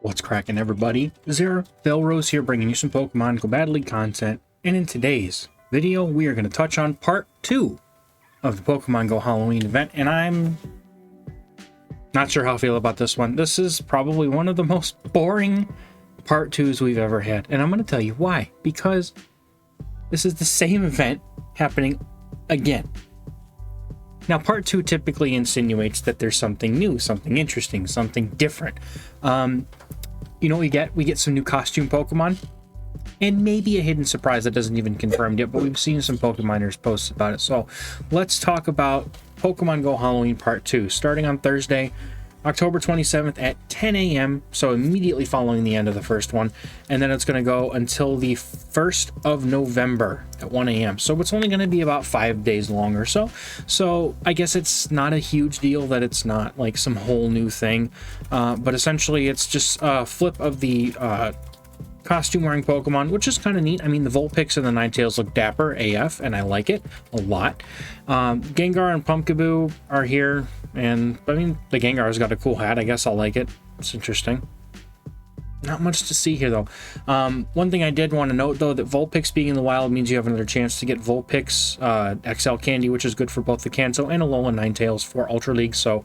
What's cracking, everybody? Zero Rose here, bringing you some Pokemon Go Battle League content. And in today's video, we are going to touch on part 2 of the Pokemon Go Halloween event. And I'm not sure how I feel about this one. This is probably one of the most boring part 2s we've ever had. And I'm going to tell you why. Because this is the same event happening again. Now, part 2 typically insinuates that there's something new, something interesting, something different. You know what we get? We get some new costume Pokemon, and maybe a hidden surprise that doesn't even confirmed yet, but we've seen some Pokemoners posts about it. So let's talk about Pokemon Go Halloween Part 2, starting on Thursday, October 27th at 10 a.m., so immediately following the end of the first one, and then it's going to go until the 1st of November at 1 a.m. So it's only going to be about 5 days long or so. So I guess it's not a huge deal that it's not like some whole new thing, but essentially it's just a flip of the costume wearing Pokemon, which is kind of neat. I mean, the Vulpix and the Ninetales look dapper AF, and I like it a lot. Gengar and Pumpkaboo are here, and I mean, the Gengar's got a cool hat. I guess I'll like it. It's interesting. Not much to see here, though. One thing I did want to note, though, that Vulpix being in the wild means you have another chance to get Vulpix XL Candy, which is good for both the Kanto and Alolan Ninetales for Ultra League, so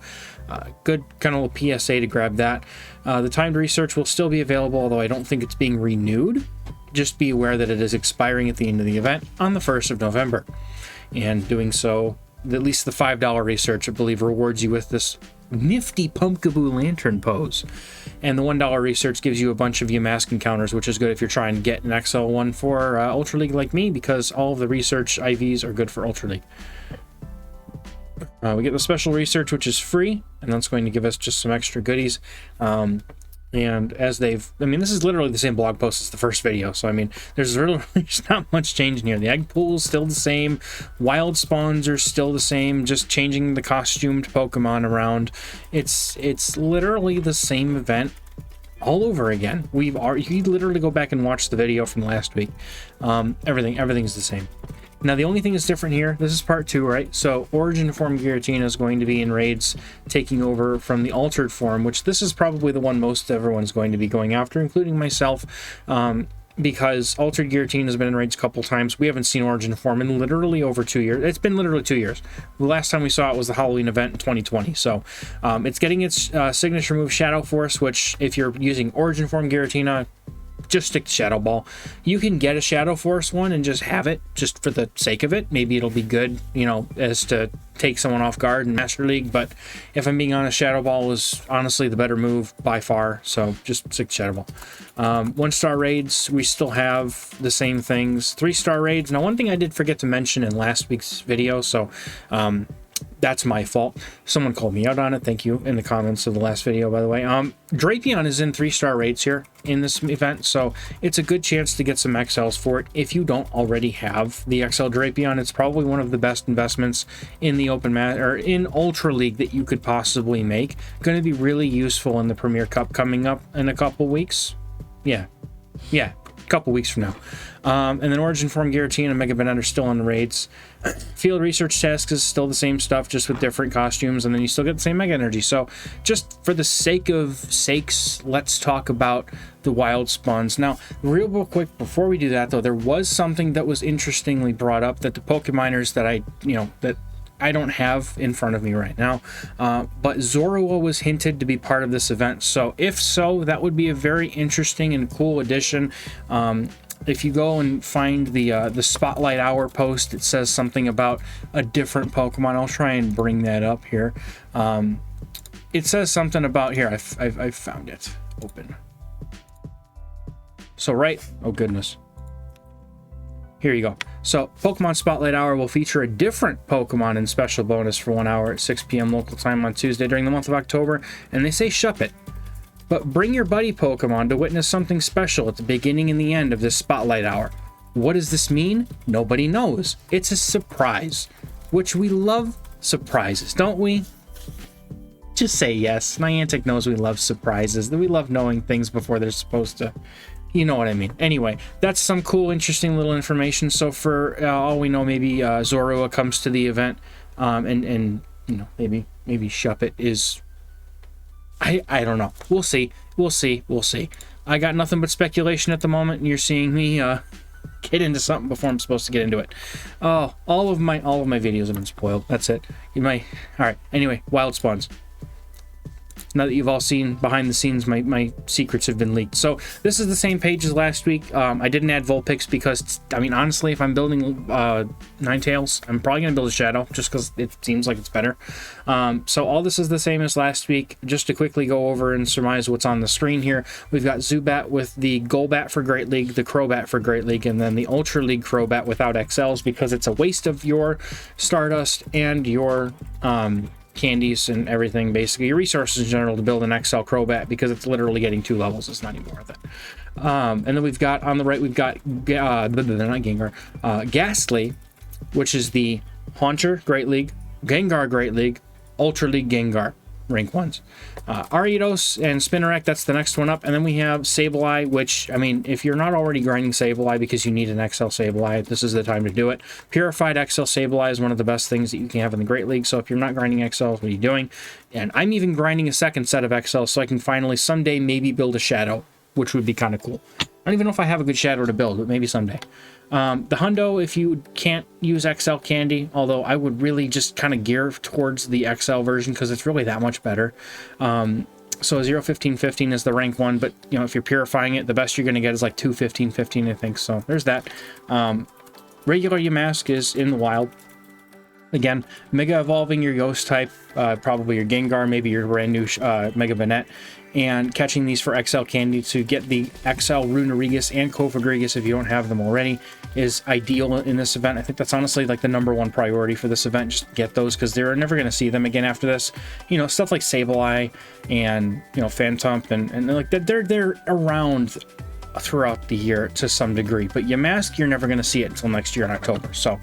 good kind of little PSA to grab that. The timed research will still be available, although I don't think it's being renewed. Just be aware that it is expiring at the end of the event on the 1st of November. And doing so, at least the $5 research, I believe, rewards you with this nifty Pumpkaboo Lantern pose. And the $1 research gives you a bunch of Yamask encounters, which is good if you're trying to get an XL one for Ultra League like me, because all of the research IVs are good for Ultra League. We get the special research, which is free, and that's going to give us just some extra goodies. And as I mean, this is literally the same blog post as the first video, so I mean, there's not much change in here. The egg pool is still the same, wild spawns are still the same, just changing the costumed Pokemon around. It's literally the same event all over again. You can literally go back and watch the video from last week. Everything's the same. Now, the only thing that's different here, this is part 2, right? So, Origin form Giratina is going to be in raids, taking over from the altered form, which this is probably the one most everyone's going to be going after, including myself, because altered Giratina has been in raids a couple times. We haven't seen Origin form in literally over 2 years. It's been literally 2 years. The last time we saw it was the Halloween event in 2020. So, it's getting its signature move, Shadow Force, which, if you're using Origin form Giratina, just stick to Shadow Ball. You can get a Shadow Force one and just have it, just for the sake of it. Maybe it'll be good, you know, as to take someone off guard in Master League, but if I'm being honest, Shadow Ball is honestly the better move by far, so just stick to Shadow Ball. 1-star raids, we still have the same things. 3-star raids. Now, one thing I did forget to mention in last week's video, so that's my fault. Someone called me out on it. Thank you in the comments of the last video, by the way. Drapion is in 3-star raids here in this event, so it's a good chance to get some XLs for it. If you don't already have the XL Drapion, it's probably one of the best investments in the in Ultra League that you could possibly make. Going to be really useful in the Premier Cup coming up in a couple weeks. Yeah, a couple weeks from now. And then Origin Form Giratina and Mega Banana are still on the raids. Field Research Task is still the same stuff, just with different costumes, and then you still get the same Mega Energy. So just for the sake of sakes, let's talk about the wild spawns. Now, real quick, before we do that, though, there was something that was interestingly brought up that the Pokemoners that I don't have in front of me right now, but Zorua was hinted to be part of this event. So if so, that would be a very interesting and cool addition. If you go and find the Spotlight Hour post, it says something about a different Pokemon. I'll try and bring that up here. It says something about here. I've found it. Open. So oh goodness. Here you go. So, Pokemon Spotlight Hour will feature a different Pokemon in special bonus for 1 hour at 6 p.m. local time on Tuesday during the month of October, and they say Shuppet. But bring your buddy Pokemon to witness something special at the beginning and the end of this Spotlight Hour. What does this mean? Nobody knows. It's a surprise, which we love surprises, don't we? Just say yes. Niantic knows we love surprises, that we love knowing things before they're supposed to. You know what I mean. Anyway, that's some cool, interesting little information. So for all we know, maybe Zorua comes to the event, and you know, maybe Shuppet is I don't know. We'll see. we'll see. We'll see. I got nothing but speculation at the moment, and you're seeing me get into something before I'm supposed to get into it. Oh, all of my videos have been spoiled. That's it. All right. Anyway, wild spawns. Now that you've all seen behind the scenes, my secrets have been leaked. So this is the same page as last week. I didn't add Vulpix because, I mean, honestly, if I'm building Ninetales, I'm probably going to build a Shadow just because it seems like it's better. So all this is the same as last week. Just to quickly go over and surmise what's on the screen here, we've got Zubat with the Golbat for Great League, the Crobat for Great League, and then the Ultra League Crobat without XLs because it's a waste of your Stardust and your candies and everything, basically your resources in general, to build an XL Crobat because it's literally getting 2 levels. It's not even worth it. And then we've got on the right, we've got not Gengar, Ghastly, which is the Haunter Great League, Gengar Great League, Ultra League Gengar rank 1s. Ariados and Spinarak, that's the next one up. And then we have Sableye, which, I mean, if you're not already grinding Sableye because you need an XL Sableye, this is the time to do it. Purified XL Sableye is one of the best things that you can have in the Great League. So if you're not grinding XLs, what are you doing? And I'm even grinding a second set of XLs so I can finally someday maybe build a Shadow, which would be kind of cool. I don't even know if I have a good Shadow to build, but maybe someday. The Hundo, if you can't use XL candy, although I would really just kind of gear towards the XL version because it's really that much better. So 0-15-15 is the rank 1, but you know, if you're purifying it, the best you're going to get is like 2-15-15, I think. So there's that. Regular Yamask is in the wild. Again, Mega Evolving your Ghost type, probably your Gengar, maybe your brand new Mega Banette, and catching these for XL candy to get the XL Runerigus and Kofagrigus if you don't have them already is ideal in this event. I think that's honestly like the #1 priority for this event. Just get those because they're never going to see them again after this. You know, stuff like Sableye and, you know, Phantump and like they're around throughout the year to some degree, but Yamask, you're never going to see it until next year in October. So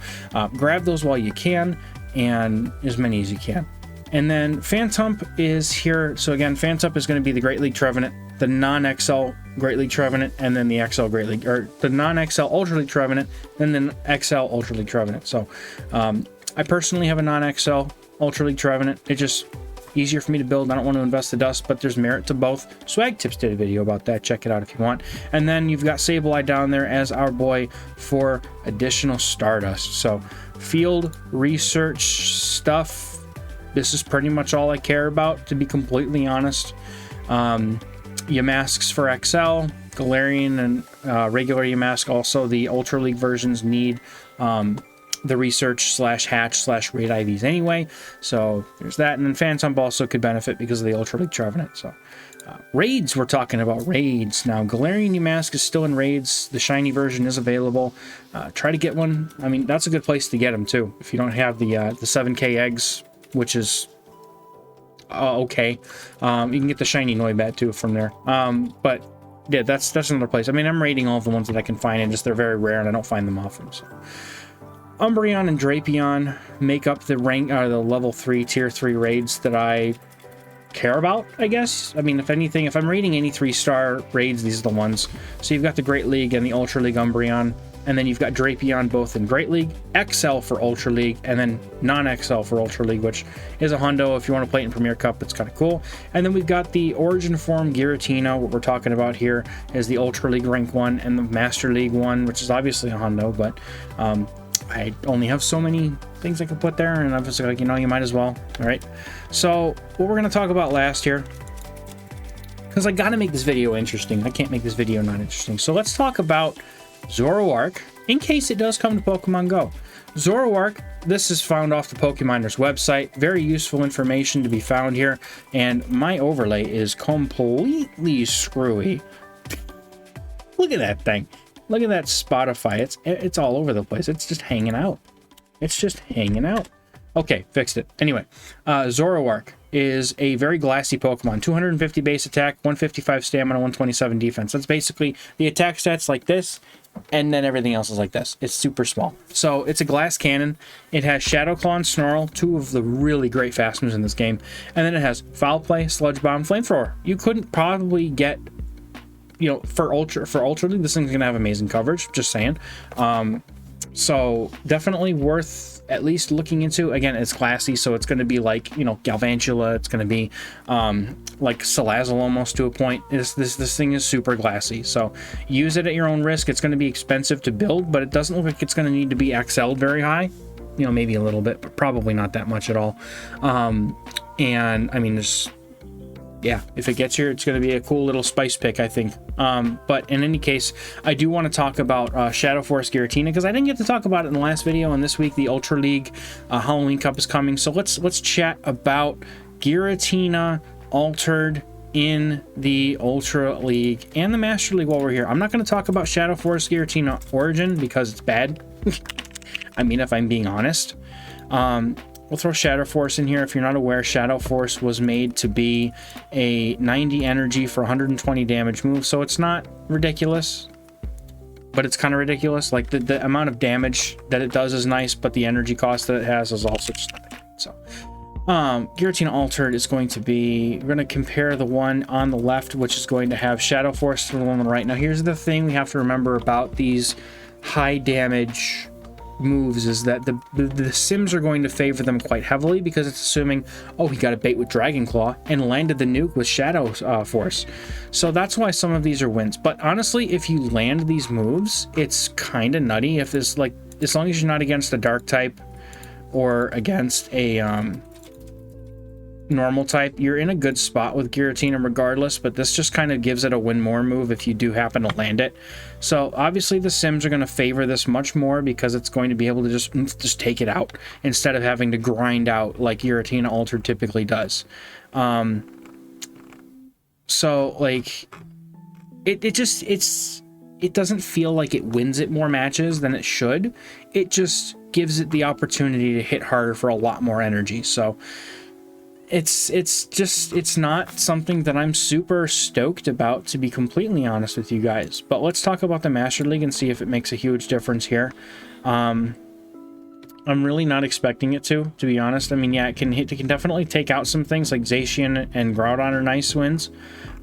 grab those while you can, and as many as you can. And then Phantump is here. So again, Phantump is going to be the Great League Trevenant, the non-XL Great League Trevenant, and then the XL Great League, or the non-XL Ultra League Trevenant, and then XL Ultra League Trevenant. So I personally have a non-XL Ultra League Trevenant. It's just easier for me to build. I don't want to invest the dust, but there's merit to both. Swag Tips did a video about that. Check it out if you want. And then you've got Sableye down there as our boy for additional Stardust. So field research stuff, this is pretty much all I care about, to be completely honest. Yamasks for XL, Galarian and regular Yamask. Also, the Ultra League versions need the research /hatch /raid IVs anyway. So there's that. And then Phantump also could benefit because of the Ultra League Trevenant. So raids, we're talking about raids. Now, Galarian Yamask is still in raids. The shiny version is available. Try to get one. I mean, that's a good place to get them too. If you don't have the 7K eggs, which is okay. You can get the shiny Noibat too from there. But yeah, that's another place. I mean, I'm rating all of the ones that I can find, and just they're very rare and I don't find them often. So Umbreon and Drapion make up the level 3 tier 3 raids that I care about, I guess. I mean, if anything, if I'm rating any 3-star raids, these are the ones. So you've got the Great League and the Ultra League Umbreon. And then you've got Drapion both in Great League, XL for Ultra League, and then non-XL for Ultra League, which is a hundo. If you want to play it in Premier Cup, it's kind of cool. And then we've got the Origin Form Giratina. What we're talking about here is the Ultra League Rank 1 and the Master League 1, which is obviously a hundo, but I only have so many things I can put there, and I'm just like, you know, you might as well. All right. So what we're going to talk about last here, because I got to make this video interesting. I can't make this video not interesting. So let's talk about Zoroark, in case it does come to Pokemon Go. Zoroark, this is found off the Pokemoners website. Very useful information to be found here. And my overlay is completely screwy. Look at that thing. Look at that Spotify. It's all over the place. It's just hanging out. It's just hanging out. Okay, fixed it. Anyway, Zoroark is a very glassy Pokemon. 250 base attack, 155 stamina, 127 defense. That's basically the attack stats like this, and then everything else is like this. It's super small. So it's a glass cannon. It has Shadow Claw and Snarl, two of the really great fast moves in this game. And then it has Foul Play, Sludge Bomb, Flamethrower. You couldn't probably get, you know, for Ultra League, this thing's gonna have amazing coverage, just saying. So definitely worth at least looking into. Again, it's classy, so it's going to be like, you know, Galvantula. It's going to be like Salazzle almost to a point. This thing is super glassy, so use it at your own risk. It's going to be expensive to build, but it doesn't look like it's going to need to be XL'd very high. You know, maybe a little bit, but probably not that much at all. And I mean, there's, yeah, if it gets here, it's going to be a cool little spice pick, I think. But in any case, I do want to talk about Shadow Force Giratina, because I didn't get to talk about it in the last video, and this week the Ultra League Halloween Cup is coming. So let's chat about Giratina altered in the Ultra League and the Master League while we're here. I'm not going to talk about Shadow Force Giratina Origin because it's bad. I mean, if I'm being honest. We'll throw Shadow Force in here. If you're not aware, Shadow Force was made to be a 90 energy for 120 damage move, so it's not ridiculous, but it's kind of ridiculous. Like, the amount of damage that it does is nice, but the energy cost that it has is also just not good. So, Giratina Altered is going to be, we're going to compare the one on the left, which is going to have Shadow Force, to the one on the right. Now, here's the thing we have to remember about these high damage moves is that the sims are going to favor them quite heavily, because it's assuming, oh, he got a bait with Dragon Claw and landed the nuke with Shadow Force. So that's why some of these are wins. But honestly, if you land these moves, it's kind of nutty. If there's, like, as long as you're not against a dark type or against a normal type, you're in a good spot with Giratina regardless, but this just kind of gives it a win more move if you do happen to land it. So obviously the sims are going to favor this much more, because it's going to be able to just take it out instead of having to grind out like Giratina Altered typically does. So like it doesn't feel like it wins it more matches than it should. It just gives it the opportunity to hit harder for a lot more energy. So it's not something that I'm super stoked about, to be completely honest with you guys. But let's talk about the Master League and see if it makes a huge difference here. I'm really not expecting it to be honest. I mean, yeah, it can definitely take out some things, like Zacian and Groudon are nice wins.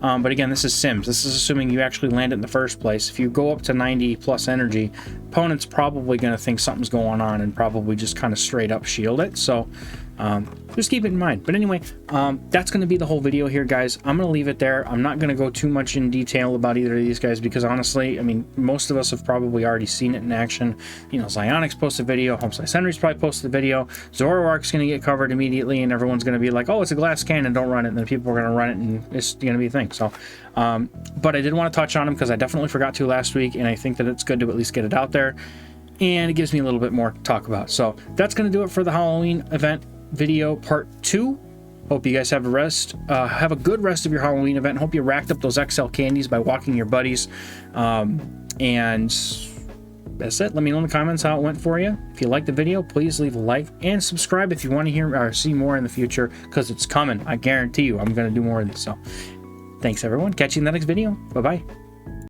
But again, this is Sims. This is assuming you actually land it in the first place. If you go up to 90 plus energy, opponent's probably going to think something's going on and probably just kind of straight up shield it. So just keep it in mind. But anyway, that's going to be the whole video here, guys. I'm going to leave it there. I'm not going to go too much in detail about either of these guys, because honestly, I mean, most of us have probably already seen it in action. You know, Zionix posted a video, Homeslice Henry's probably posted a video, Zoroark's going to get covered immediately, and everyone's going to be like, oh, it's a glass cannon, don't run it, and then people are going to run it, and it's going to be a thing. So, but I did want to touch on him because I definitely forgot to last week, and I think that it's good to at least get it out there, and it gives me a little bit more to talk about. So that's going to do it for the Halloween event video part 2. Hope you guys have a good rest of your Halloween event. Hope you racked up those XL candies by walking your buddies. And that's it. Let me know in the comments how it went for you. If you liked the video, please leave a like and subscribe if you want to hear or see more in the future, because it's coming. I guarantee you I'm going to do more of this. So thanks everyone. Catch you in the next video. Bye bye.